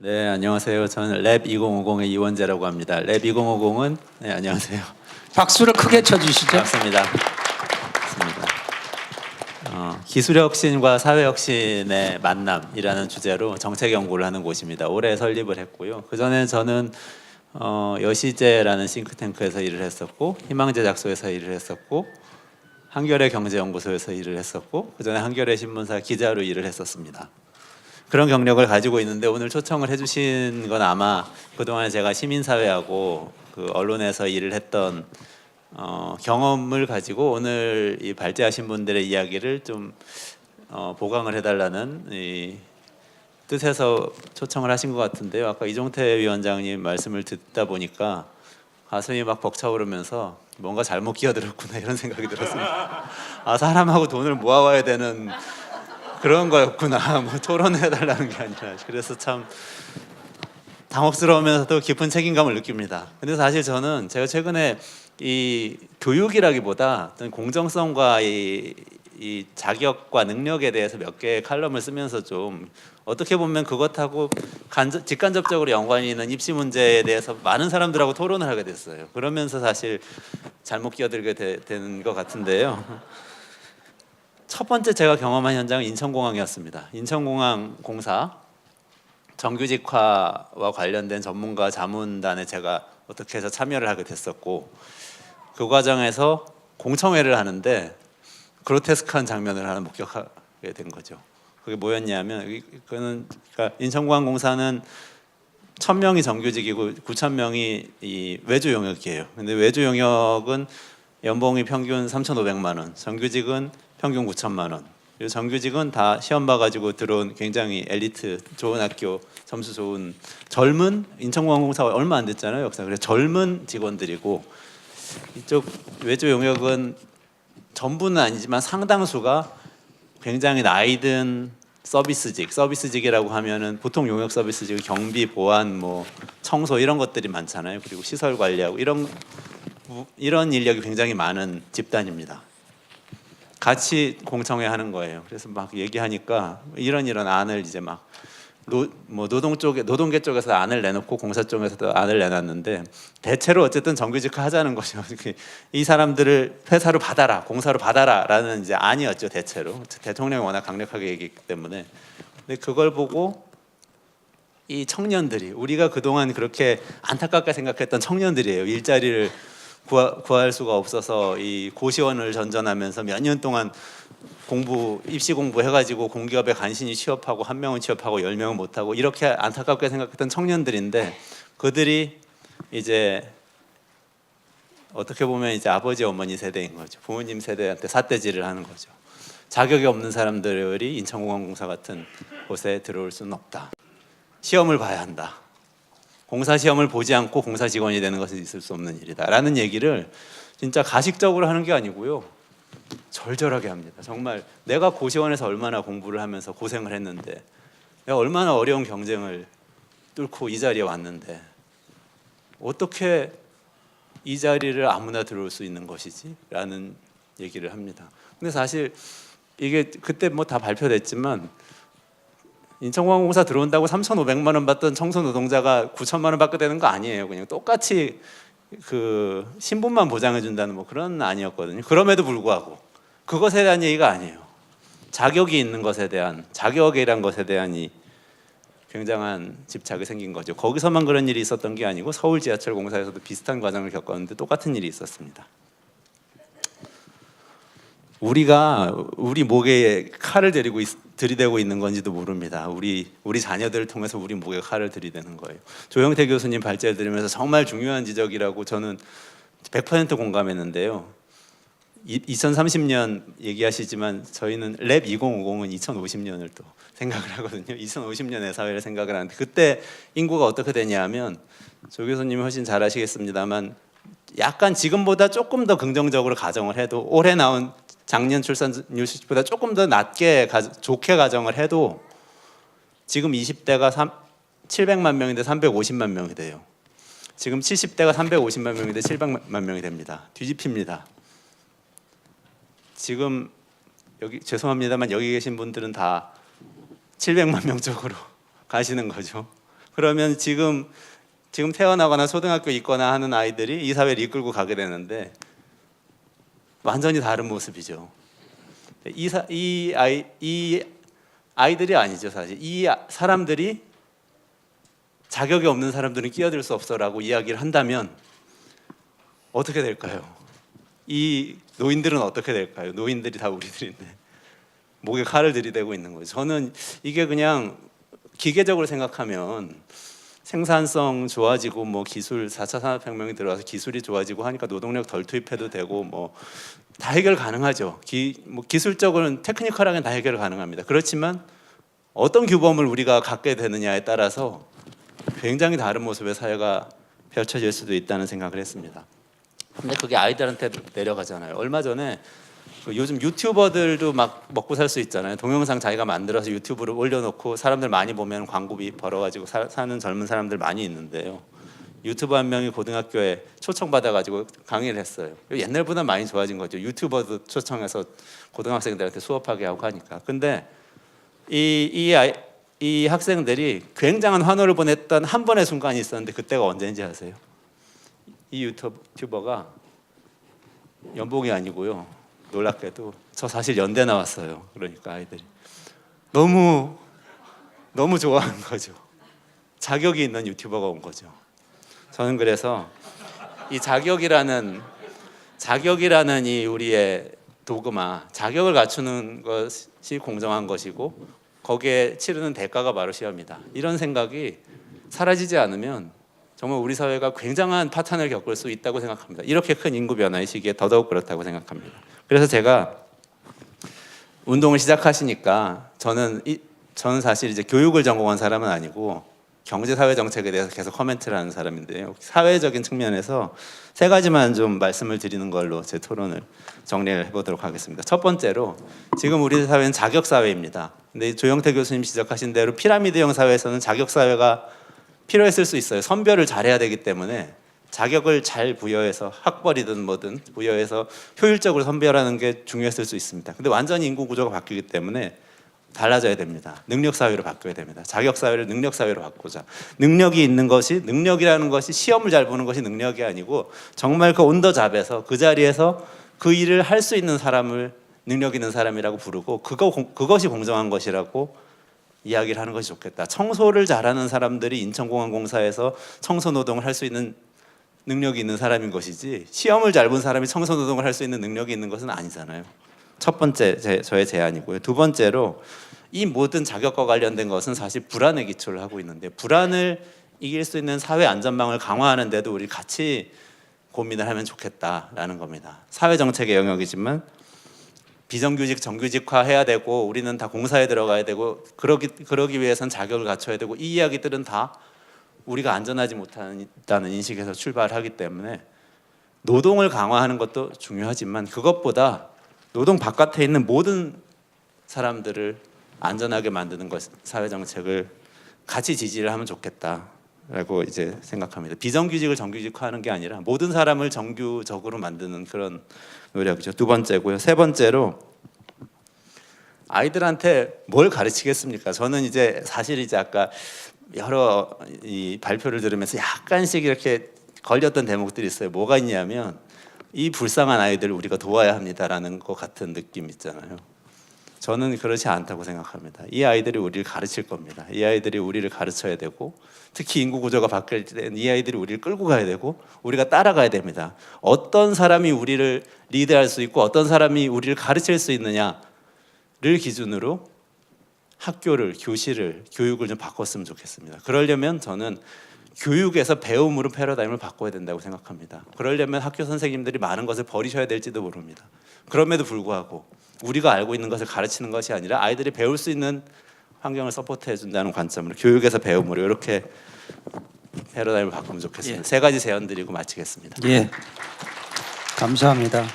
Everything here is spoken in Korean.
네, 안녕하세요. 저는 랩 2050의 이원재라고 합니다. 랩 2050은 안녕하세요. 박수를 크게 쳐주시죠. 반갑습니다. 기술의 혁신과 사회 혁신의 만남이라는 주제로 정책 연구를 하는 곳입니다. 올해 설립을 했고요. 그 전에 저는 여시제라는 싱크탱크에서 일을 했었고, 희망제작소에서 일을 했었고, 한겨레 경제연구소에서 일을 했었고, 그 전에 한겨레 신문사 기자로 일을 했었습니다. 그런 경력을 가지고 있는데 오늘 초청을 해주신 건 아마 그동안 제가 시민사회하고 그 언론에서 일을 했던 경험을 가지고 오늘 이 발제하신 분들의 이야기를 좀 보강을 해달라는 이 뜻에서 초청을 하신 것 같은데요. 아까 이종태 위원장님 말씀을 듣다 보니까 가슴이 막 벅차오르면서 뭔가 잘못 끼어들었구나 이런 생각이 들었습니다. 아, 사람하고 돈을 모아와야 되는 그런 거였구나. 뭐 토론해달라는 게 아니라. 그래서 참 당혹스러우면서도 깊은 책임감을 느낍니다. 근데 사실 저는 제가 최근에 이 교육이라기보다 어떤 공정성과 이 자격과 능력에 대해서 몇 개의 칼럼을 쓰면서 좀 어떻게 보면 그것하고 직간접적으로 연관이 있는 입시 문제에 대해서 많은 사람들하고 토론을 하게 됐어요. 그러면서 사실 잘못 끼어들게 되는 것 같은데요. 첫 번째 제가 경험한 현장은 인천공항이었습니다. 인천공항 공사 정규직화와 관련된 전문가 자문단에 제가 어떻게 해서 참여를 하게 됐었고, 그 과정에서 공청회를 하는데 그로테스크한 장면을 하나 목격하게 된 거죠. 그게 뭐였냐면, 그러니까 인천공항 공사는 1,000명이 정규직이고 9,000명이 이 외주 용역이에요. 근데 외주 용역은 연봉이 평균 3,500만 원, 정규직은 평균 9천만 원. 그리고 정규직은 다 시험 봐가지고 들어온 굉장히 엘리트, 좋은 학교, 점수 좋은 젊은 인천공항공사가 얼마 안 됐잖아요, 역사. 그래서 젊은 직원들이고, 이쪽 외주 용역은 전부는 아니지만 상당수가 굉장히 나이든 서비스직이라고 하면은 보통 용역 서비스직 경비, 보안, 뭐 청소 이런 것들이 많잖아요. 그리고 시설 관리하고 이런 인력이 굉장히 많은 집단입니다. 같이 공청회 하는 거예요. 그래서 막 얘기하니까 이런 안을 이제 막 노동계 쪽에서 안을 내놓고 공사 쪽에서도 안을 내놨는데 대체로 어쨌든 정규직화 하자는 거죠. 이 사람들을 회사로 받아라, 공사로 받아라라는 이제 안이었죠. 대체로 대통령이 워낙 강력하게 얘기했기 때문에. 근데 그걸 보고 이 청년들이, 우리가 그동안 그렇게 안타깝게 생각했던 청년들이에요. 일자리를 구할 수가 없어서 이 고시원을 전전하면서 몇 년 동안 입시 공부 해가지고 공기업에 간신히 취업하고 1명은 취업하고 10명은 못하고 이렇게 안타깝게 생각했던 청년들인데, 그들이 이제 어떻게 보면 이제 아버지 어머니 세대인 거죠. 부모님 세대한테 삿대질을 하는 거죠. 자격이 없는 사람들이 인천공항공사 같은 곳에 들어올 수는 없다. 시험을 봐야 한다. 공사 시험을 보지 않고 공사 직원이 되는 것은 있을 수 없는 일이다라는 얘기를 진짜 가식적으로 하는 게 아니고요, 절절하게 합니다. 정말 내가 고시원에서 얼마나 공부를 하면서 고생을 했는데, 내가 얼마나 어려운 경쟁을 뚫고 이 자리에 왔는데 어떻게 이 자리를 아무나 들어올 수 있는 것이지? 라는 얘기를 합니다. 근데 사실 이게 그때 뭐 다 발표됐지만 인천공항공사 들어온다고 3,500만 원 받던 청소 노동자가 9천만 원 받게 되는 거 아니에요. 그냥 똑같이 그 신분만 보장해 준다는 뭐 그런 아니었거든요. 그럼에도 불구하고 그것에 대한 얘기가 아니에요. 자격이 있는 것에 대한, 자격이란 것에 대한 이 굉장한 집착이 생긴 거죠. 거기서만 그런 일이 있었던 게 아니고 서울 지하철 공사에서도 비슷한 과정을 겪었는데 똑같은 일이 있었습니다. 우리가 우리 목에 칼을 들이대고 있는 건지도 모릅니다. 우리 자녀들을 통해서 우리 목에 칼을 들이대는 거예요. 조영태 교수님 발제를 들으면서 정말 중요한 지적이라고 저는 100% 공감했는데요. 2030년 얘기하시지만 저희는 랩 2050은 2050년을 또 생각을 하거든요. 2050년의 사회를 생각을 하는데 그때 인구가 어떻게 되냐 하면, 조 교수님이 훨씬 잘 아시겠습니다만 약간 지금보다 조금 더 긍정적으로 가정을 해도, 올해 나온 작년 출산율 수치보다 조금 더 낮게 좋게 가정을 해도 지금 20대가 700만 명인데 350만 명이 돼요. 지금 70대가 350만 명인데 700만 명이 됩니다. 뒤집힙니다. 지금 여기 죄송합니다만 여기 계신 분들은 다 700만 명 쪽으로 가시는 거죠. 그러면 지금 태어나거나 초등학교 있거나 하는 아이들이 이 사회를 이끌고 가게 되는데 완전히 다른 모습이죠. 이 아이들이 아니죠, 사실. 이 사람들이 자격이 없는 사람들은 끼어들 수 없어라고 이야기를 한다면 어떻게 될까요? 이 노인들은 어떻게 될까요? 노인들이 다 우리들인데 목에 칼을 들이대고 있는 거죠. 저는 이게 그냥 기계적으로 생각하면 생산성 좋아지고 뭐 기술 4차 산업혁명이 들어와서 기술이 좋아지고 하니까 노동력 덜 투입해도 되고 뭐 다 해결 가능하죠. 기술적으로는 테크니컬하게 다 해결 가능합니다. 그렇지만 어떤 규범을 우리가 갖게 되느냐에 따라서 굉장히 다른 모습의 사회가 펼쳐질 수도 있다는 생각을 했습니다. 근데 그게 아이들한테 내려가잖아요. 얼마 전에 요즘 유튜버들도 막 먹고 살 수 있잖아요. 동영상 자기가 만들어서 유튜브로 올려놓고 사람들 많이 보면 광고비 벌어가지고 사는 젊은 사람들 많이 있는데요. 유튜버 한 명이 고등학교에 초청받아가지고 강의를 했어요. 옛날보다 많이 좋아진 거죠. 유튜버도 초청해서 고등학생들한테 수업하게 하고 하니까. 근데 이 학생들이 굉장한 환호를 보냈던 한 번의 순간이 있었는데 그때가 언제인지 아세요? 이 유튜버가 연봉이 아니고요. 놀랍게도 저 사실 연대 나왔어요. 그러니까 아이들이 너무 좋아하는 거죠. 자격이 있는 유튜버가 온 거죠. 저는 그래서 이 자격이라는 이 우리의 도그마, 자격을 갖추는 것이 공정한 것이고 거기에 치르는 대가가 바로 시험이다. 이런 생각이 사라지지 않으면 정말 우리 사회가 굉장한 파탄을 겪을 수 있다고 생각합니다. 이렇게 큰 인구 변화의 시기에 더더욱 그렇다고 생각합니다. 그래서 제가 운동을 시작하시니까 저는 사실 이제 교육을 전공한 사람은 아니고 경제 사회 정책에 대해서 계속 코멘트를 하는 사람인데요. 사회적인 측면에서 세 가지만 좀 말씀을 드리는 걸로 제 토론을 정리를 해보도록 하겠습니다. 첫 번째로 지금 우리 사회는 자격 사회입니다. 근데 조영태 교수님 지적하신 대로 피라미드형 사회에서는 자격 사회가 필요했을 수 있어요. 선별을 잘해야 되기 때문에 자격을 잘 부여해서 학벌이든 뭐든 부여해서 효율적으로 선별하는 게 중요했을 수 있습니다. 근데 완전히 인구 구조가 바뀌기 때문에 달라져야 됩니다. 능력 사회로 바뀌어야 됩니다. 자격 사회를 능력 사회로 바꾸자. 능력이라는 것이 시험을 잘 보는 것이 능력이 아니고 정말 그 온더 잡에서 그 자리에서 그 일을 할 수 있는 사람을 능력 있는 사람이라고 부르고 그것이 공정한 것이라고 이야기를 하는 것이 좋겠다. 청소를 잘하는 사람들이 인천공항공사에서 청소 노동을 할 수 있는 능력이 있는 사람인 것이지 시험을 잘 본 사람이 청소 노동을 할 수 있는 능력이 있는 것은 아니잖아요. 첫 번째 저의 제안이고요. 두 번째로 이 모든 자격과 관련된 것은 사실 불안에 기초를 하고 있는데 불안을 이길 수 있는 사회 안전망을 강화하는 데도 우리 같이 고민을 하면 좋겠다라는 겁니다. 사회 정책의 영역이지만 비정규직 정규직화 해야 되고 우리는 다 공사에 들어가야 되고 그러기 위해선 자격을 갖춰야 되고 이 이야기들은 다 우리가 안전하지 못하다는 인식에서 출발하기 때문에 노동을 강화하는 것도 중요하지만 그것보다 노동 바깥에 있는 모든 사람들을 안전하게 만드는 것, 사회 정책을 같이 지지를 하면 좋겠다라고 이제 생각합니다. 비정규직을 정규직화하는 게 아니라 모든 사람을 정규적으로 만드는 그런 노력이죠. 두 번째고요. 세 번째로 아이들한테 뭘 가르치겠습니까? 저는 이제 사실 이제 아까 여러 이 발표를 들으면서 약간씩 이렇게 걸렸던 대목들이 있어요. 뭐가 있냐면 이 불쌍한 아이들을 우리가 도와야 합니다라는 것 같은 느낌 있잖아요. 저는 그렇지 않다고 생각합니다. 이 아이들이 우리를 가르칠 겁니다. 이 아이들이 우리를 가르쳐야 되고 특히 인구 구조가 바뀔 때는 이 아이들이 우리를 끌고 가야 되고 우리가 따라가야 됩니다. 어떤 사람이 우리를 리드할 수 있고 어떤 사람이 우리를 가르칠 수 있느냐를 기준으로 학교를, 교실을, 교육을 좀 바꿨으면 좋겠습니다. 그러려면 저는 교육에서 배움으로 패러다임을 바꿔야 된다고 생각합니다. 그러려면 학교 선생님들이 많은 것을 버리셔야 될지도 모릅니다. 그럼에도 불구하고 우리가 알고 있는 것을 가르치는 것이 아니라 아이들이 배울 수 있는 환경을 서포트해 준다는 관점으로 교육에서 배움으로 이렇게 패러다임을 바꾸면 좋겠습니다. 세 가지 제안 드리고 마치겠습니다. 예, 감사합니다.